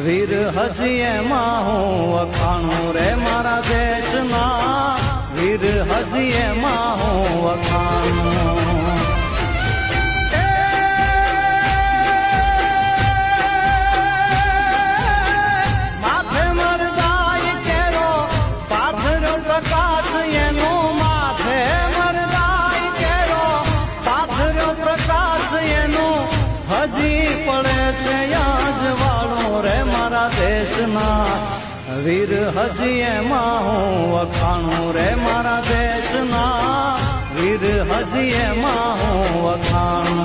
વીર હજી એમાં હું વખાણું રે મારા દેશના, વીર હજી એમાં હું વખાણું. માથે મરદાઈ કેરો પાથરો પ્રકાશ એનો, માથે મરદાઈ કેરો પાથરો પ્રકાશ એનો, હજી પડે છે યાજવાળો રે મારા દેશના, વીર હજી એમાં હું વખાણું રે મારા દેશના, વીર હજી એમાં હું વખાણું.